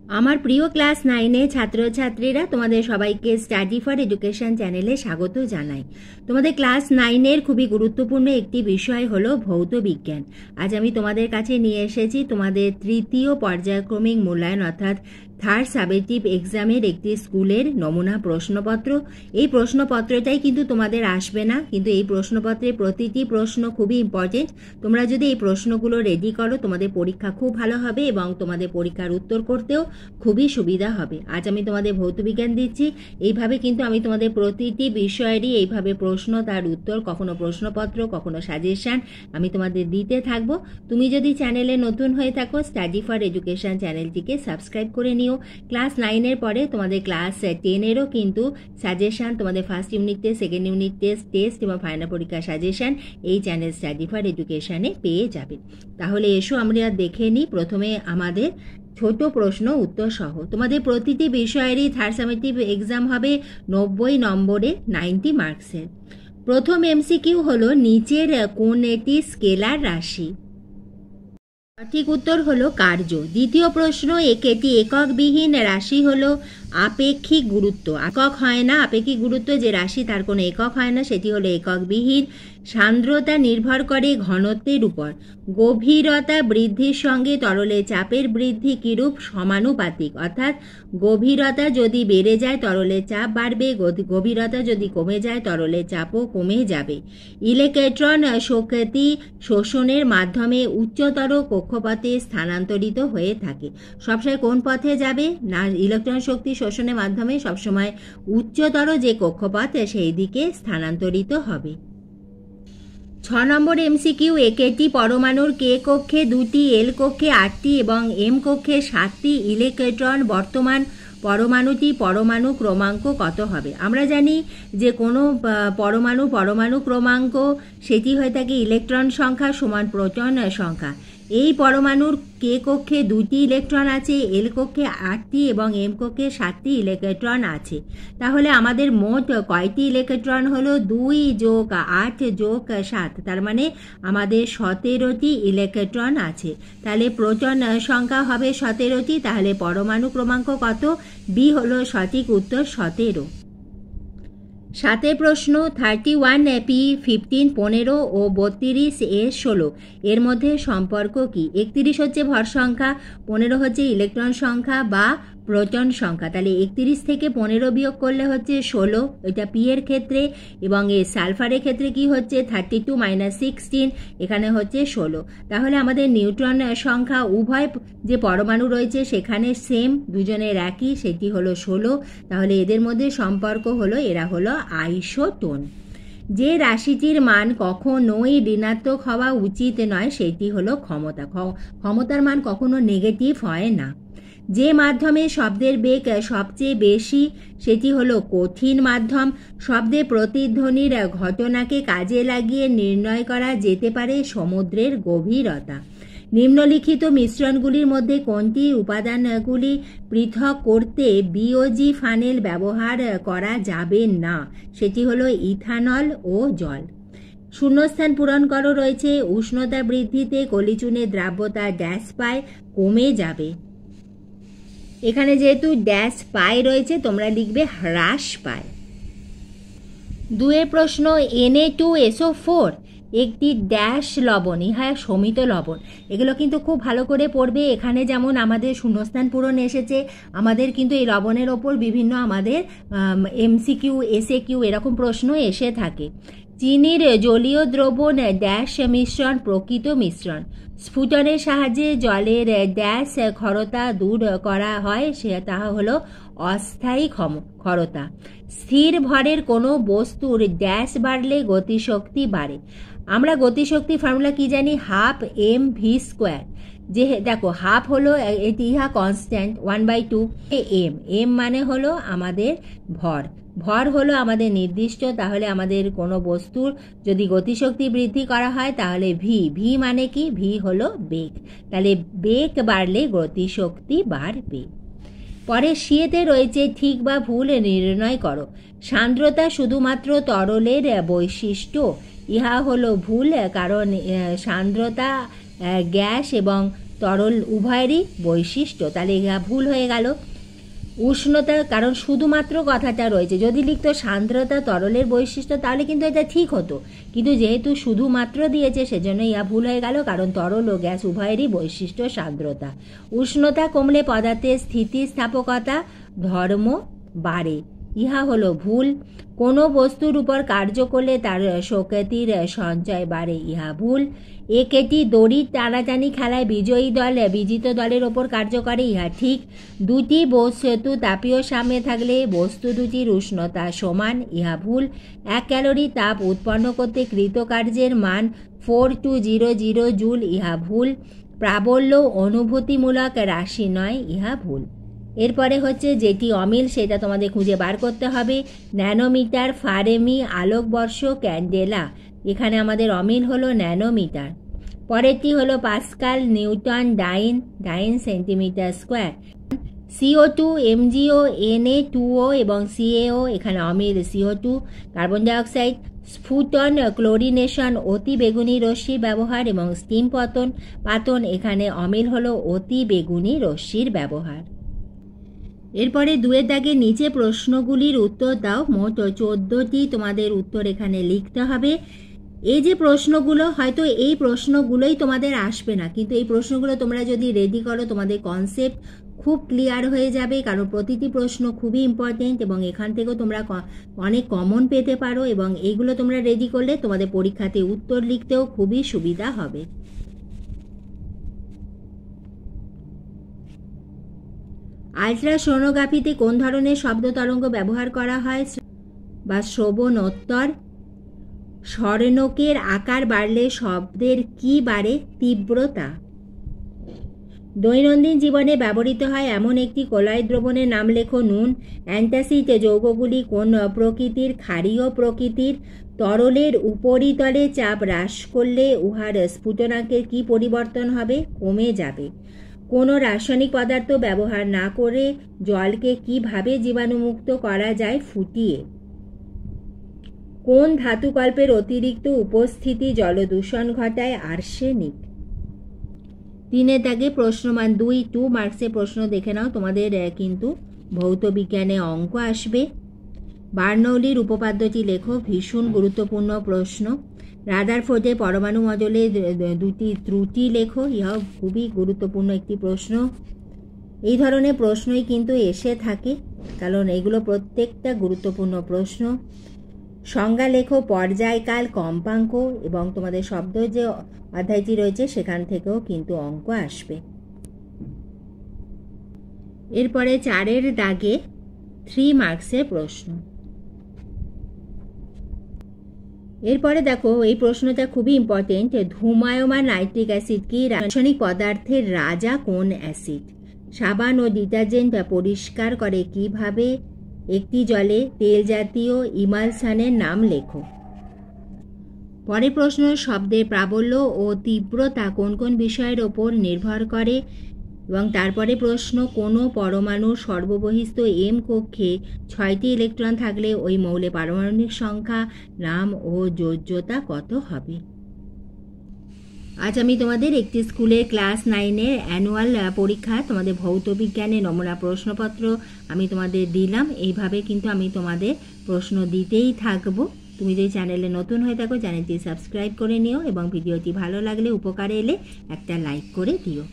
আমার প্রিয় ক্লাস 9 ছাত্রছাত্রীরা, তোমাদের সবাইকে স্টাডি ফর এডুকেশন চ্যানেলে স্বাগত জানাই। তোমাদের ক্লাস 9 খুবই গুরুত্বপূর্ণ একটি বিষয় হলো ভৌত বিজ্ঞান। আজ আমি তোমাদের কাছে নিয়ে এসেছি তোমাদের তৃতীয় পর্যায়ক্রমিক মূল্যায়ন অর্থাৎ থার্ড সাবজেক্টিভ এক্সামের একটি স্কুলের নমুনা প্রশ্নপত্র। এই প্রশ্নপত্রটাই কিন্তু তোমাদের আসবে না, কিন্তু এই প্রশ্নপত্রের প্রতিটি প্রশ্ন খুবই ইম্পর্টেন্ট। তোমরা যদি এই প্রশ্নগুলো রেডি করো তোমাদের পরীক্ষা খুব ভালো হবে এবং তোমাদের পরীক্ষার উত্তর করতেও খুবই সুবিধা হবে। আজ আমি তোমাদের ভৌত বিজ্ঞান দিচ্ছি, এইভাবে কিন্তু আমি তোমাদের প্রতিটি বিষয়েরই এইভাবে প্রশ্ন, তার উত্তর, কখনো প্রশ্নপত্র, কখনো সাজেশন আমি তোমাদের দিতে থাকবো। তুমি যদি চ্যানেলে নতুন হয়ে থাকো, স্টাডি ফর এডুকেশন চ্যানেলটিকে সাবস্ক্রাইব করে নিও। ক্লাস 9 পরে তোমাদের ক্লাস 10 কিন্তু সাজেশন, তোমাদের first unit test, second unit test এবং ফাইনাল পরীক্ষার সাজেশন এই চ্যানেল স্টাডি ফর এডুকেশনে পেয়ে যাবে। তাহলে এসো আমরা দেখে নিই প্রথমে আমাদের ছোট প্রশ্ন উত্তর সহ। তোমাদের প্রতিটি বিষয়েরই থার্ড সাবজেক্টিভ এক্সাম হবে 90 নম্বরে, 90 মার্কসের। প্রথম এমসিকিউ হলো নিচের কোনটি স্কেলার রাশি? সঠিক উত্তর হলো কার্য। দ্বিতীয় প্রশ্ন, একটি এককবিহীন রাশি হলো আপেক্ষিক গুরুত্ব। একক হয় না, আপেক্ষিক গুরুত্ব যে রাশি তার কোনো একক হয় না, সেটি হলো এককবিহীন। সান্দ্রতা নির্ভর করে ঘনত্বের উপর। গভীরতা বৃদ্ধির সঙ্গে তরলের চাপের বৃদ্ধি কিরূপ? সমানুপাতিক, অর্থাৎ গভীরতা যদি বেড়ে যায় তরলের চাপ বাড়বে, গভীরতা যদি কমে যায় তরলের চাপও কমে যাবে। ইলেকট্রন শক্তি শোষণের মাধ্যমে উচ্চতর কক্ষপথে স্থানান্তরিত হয়ে থাকে। সবসময় কোন পথে যাবে না? ইলেকট্রন শক্তি শোষণের মাধ্যমে সবসময় উচ্চতর যে কক্ষপথ সেই দিকে স্থানান্তরিত হবে। 6 নম্বর এমসিকিউ, একটি পরমাণুর কে কক্ষে 2টি, এল কক্ষে 8টি এবং এম কক্ষে 7টি ইলেকট্রন বর্তমান পরমাণু ক্রমাঙ্ক কত হবে? আমরা জানি যে কোনো পরমাণু ক্রমাঙ্ক সেটি হয়ে থাকে ইলেকট্রন সংখ্যা সমান প্রোটন সংখ্যা। এই পরমাণুর কে কক্ষে 2টি ইলেকট্রন আছে, এল কক্ষে 8টি এবং এম কক্ষে 7টি ইলেকট্রন আছে। তাহলে আমাদের মোট কয়টি ইলেকট্রন হলো? 2 যোগ 8 যোগ 7, তার মানে আমাদের 17টি ইলেকট্রন আছে। তাহলে প্রোটন সংখ্যা হবে 17টি, তাহলে পরমাণু ক্রমাঙ্ক কত? বি হলো সঠিক উত্তর, 17। 7 প্রশ্ন, 31 পি 15 15 ও 32 এ 16 এর মধ্যে সম্পর্ক কি? 31 হচ্ছে ভর সংখ্যা, 15 হচ্ছে ইলেকট্রন সংখ্যা বা প্রোটন সংখ্যা। তাহলে 31 থেকে 15 বিয়োগ করলে হচ্ছে 16, এটা পি এর ক্ষেত্রে, এবং এই সালফারের ক্ষেত্রে কি হচ্ছে 32 - 16, এখানে হচ্ছে 16। তাহলে আমাদের নিউট্রন সংখ্যা উভয় যে পরমাণু রয়েছে সেখানে সেম, দুজনের একই, সেটি হলো 16। তাহলে এদের মধ্যে সম্পর্ক হলো এরা হলো আইসোটোন। যে রাশিটির মান কখনোই ঋণাত্মক হওয়া উচিত নয় সেটি হলো ক্ষমতা। ক্ষমতার মান কখনো নেগেটিভ হয় না। যে মাধ্যমে শব্দের বেগ সবচেয়ে বেশি সেটি হলো কঠিন মাধ্যম। শব্দে প্রতিধ্বনির ঘটনাকে কাজে লাগিয়ে নির্ণয় করা যেতে পারে সমুদ্রের গভীরতা। নিম্নলিখিত মিশ্রণগুলির মধ্যে কোনটি উপাদানগুলি পৃথক করতে বিওজি ফানেল ব্যবহার করা যাবে না? সেটি হলো ইথানল ও জল। শূন্যস্থান পূরণ করো রয়েছে, উষ্ণতা বৃদ্ধিতে কলিচুনের দ্রাব্যতা ড্যাশ পায় কমে যাবে। এখানে যেহেতু ড্যাশ পায় রয়েছে তোমরা লিখবে হ্রাস পায়। 2 প্রশ্ন, Na2SO4 একটি ড্যাশ লবণ, ইহা শমিত লবণ। এগুলো কিন্তু খুব ভালো করে পড়বে। এখানে যেমন আমাদের শূন্যস্থান পূরণ এসেছে, আমাদের কিন্তু এই লবণের ওপর বিভিন্ন আমাদের এমসিকিউ, এসএকিউ এরকম প্রশ্ন এসে থাকে। চিনির জলীয় দ্রবণ ড্যাশ মিশ্রণ প্রকৃত মিশ্রণ। স্ফুটনের সাহায্যে জলের ড্যাশ ক্ষরতা দূর করা হয়, সেটা হলো অস্থায়ী ক্ষরতা। স্থির ভরের কোনো বস্তুর ড্যাশ বাড়লে গতিশক্তি বাড়ে। আমরা গতিশক্তি ফর্মুলা কি জানি? 1/2 mv²। যে দেখো হাফ হলো ইহা কনস্ট্যান্ট, 1/2 এম মানে হলো আমাদের ভর হলো আমাদের নির্দিষ্ট। তাহলে আমাদের কোনো বস্তুর যদি গতিশক্তি বৃদ্ধি করা হয় তাহলে ভি মানে কি? ভি হলো বেগ। তাহলে বেগ বাড়লে গতিশক্তি বাড়বে। পরে সিয়েতে রয়েছে ঠিক বা ভুল নির্ণয় করো। সান্দ্রতা শুধুমাত্র তরলের বৈশিষ্ট্য, ইহা হলো ভুল, কারণ সান্দ্রতা গ্যাস এবং তরল উভয়েরই বৈশিষ্ট্য। তাহলে ইহা ভুল হয়ে গেল। উষ্ণতা, কারণ শুধুমাত্র কথাটা রয়েছে, যদি লিখতো সান্দ্রতা তরলের বৈশিষ্ট্য তাহলে কিন্তু এটা ঠিক হতো, কিন্তু যেহেতু শুধুমাত্র দিয়েছে সেজন্য ইহা ভুল হয়ে গেল, কারণ তরল ও গ্যাস উভয়েরই বৈশিষ্ট্য সান্দ্রতা। উষ্ণতা কমলে পদার্থের স্থিতিস্থাপকতা ধর্ম বাড়ে, ইহা হলো ভুল। কোনো বস্তুর উপর কার্য করলে তার শক্তির সঞ্চয় বাড়ে, ইহা ভুল। একটি দড়ির টানাটানি খেলায় বিজয়ী দল বিজিত দলের ওপর কার্য করে, ইহা ঠিক। দুটি বস্তু তাপীয় সাম্যে থাকলে বস্তু দুটির উষ্ণতা সমান, ইহা ভুল। 1 ক্যালোরি তাপ উৎপন্ন করতে কৃতকার্যের মান 4200 জুল, ইহা ভুল। প্রাবল্য অনুভূতিমূলক রাশি নয়, ইহা ভুল। এরপরে হচ্ছে যেটি অমিল সেটা তোমাদের খুঁজে বার করতে হবে। ন্যানোমিটার, ফারেমি, আলোকবর্ষ, ক্যান্ডেলা, এখানে আমাদের অমিল হলো ন্যানোমিটার। পরেরটি হলো পাস্কাল, নিউটন, ডাইন centimetre square. CO2, MgO, Na2O এবং CaO, এখানে অমিল CO2। কার্বন ডাইঅক্সাইড, স্ফুটন, ক্লোরিনেশন, অতি বেগুনি রশ্মির ব্যবহার এবং স্টিম পাতন, এখানে অমিল হলো অতি বেগুনি রশ্মির ব্যবহার। এরপরে 2 দাগে নিচে প্রশ্নগুলির উত্তর দাও। মোট 14টি তোমাদের উত্তর এখানে লিখতে হবে। এই যে প্রশ্নগুলো, হয়তো এই প্রশ্নগুলোই তোমাদের আসবে না, কিন্তু এই প্রশ্নগুলো তোমরা যদি রেডি করো তোমাদের কনসেপ্ট খুব ক্লিয়ার হয়ে যাবে, কারণ প্রতিটি প্রশ্ন খুবই ইম্পর্টেন্ট এবং এখান থেকেও তোমরা অনেক কমন পেতে পারো, এবং এইগুলো তোমরা রেডি করলে তোমাদের পরীক্ষাতে উত্তর লিখতেও খুবই সুবিধা হবে। আলট্রাসোনোগ্রাফিতে কোন ধরনের শব্দ তরঙ্গ ব্যবহার করা হয় বা শ্রবণোত্তর? স্বর্ণকের আকার বাড়লে শব্দের কি বাড়ে? তীব্রতা। দৈনন্দিন জীবনে ব্যবহৃত হয় এমন একটি কলয় দ্রবণের নাম লেখো। নুন। অ্যান্টাসিড যৌগগুলি কোন প্রকৃতির? ক্ষারীয় প্রকৃতির। তরলের উপরিতলে চাপ হ্রাস করলে উহার স্ফুটনাঙ্কের কি পরিবর্তন হবে? কমে যাবে। কোনো রাসায়নিক পদার্থ ব্যবহার না করে জলকে কিভাবে জীবাণুমুক্ত করা যায়? ফুটিয়ে। কোন ধাতুকল্পের অতিরিক্ত উপস্থিতি জলদূষণ ঘটায়? আর্সেনিক। 3 দাগে প্রশ্নমান 2 মার্কসের প্রশ্ন দেখে নাও, তোমাদের কিন্তু ভৌত বিজ্ঞানে অঙ্ক আসবে। বার্নৌলির উপপাদ্যটি লেখো, ভীষণ গুরুত্বপূর্ণ প্রশ্ন। রাদারফোর্ডের পরমাণু মডেলে 2টি ত্রুটি লেখো, ইহাও খুবই গুরুত্বপূর্ণ একটি প্রশ্ন। এই ধরনের প্রশ্নই কিন্তু এসে থাকে, কারণ এগুলো প্রত্যেকটা গুরুত্বপূর্ণ প্রশ্ন। সংজ্ঞা লেখো, পর্যায়কাল, কম্পাঙ্ক, এবং তোমাদের শব্দ যে অধ্যায়টি রয়েছে সেখান থেকেও কিন্তু অঙ্ক আসবে। এরপরে 4 দাগে 3 মার্কসের প্রশ্ন। এরপরে দেখো, এই প্রশ্নটা খুবই ইম্পর্টেন্ট। ধূমায়মান নাইট্রিক অ্যাসিড কি? রাসায়নিক পদার্থের রাজা কোন অ্যাসিড? সাবান ও ডিটারজেন্ট পরিষ্কার করে কিভাবে? একটি জলে তেল জাতীয় ইমালশনের নাম লেখো। পরের প্রশ্ন, শব্দের প্রাবল্য ও তীব্রতা কোন কোন বিষয়ের ওপর নির্ভর করে? এবং তারপরে প্রশ্ন, কোনো পরমাণুর সর্ববহিস্থ M কক্ষে 6টি ইলেকট্রন থাকলে ওই মৌলের পারমাণবিক সংখ্যা, নাম ও যোজ্যতা কত হবে? আজ আমি তোমাদের একটি স্কুলের ক্লাস 9-এর অ্যানুয়াল পরীক্ষা, তোমাদের ভৌত বিজ্ঞানের নমুনা প্রশ্নপত্র আমি তোমাদের দিলাম। এইভাবে কিন্তু আমি তোমাদের প্রশ্ন দিতেই থাকবো। তুমি যদি চ্যানেলে নতুন হয়ে থাকো চ্যানেলটি সাবস্ক্রাইব করে নিও, এবং ভিডিওটি ভালো লাগলে উপকারে এলে একটা লাইক করে দিও।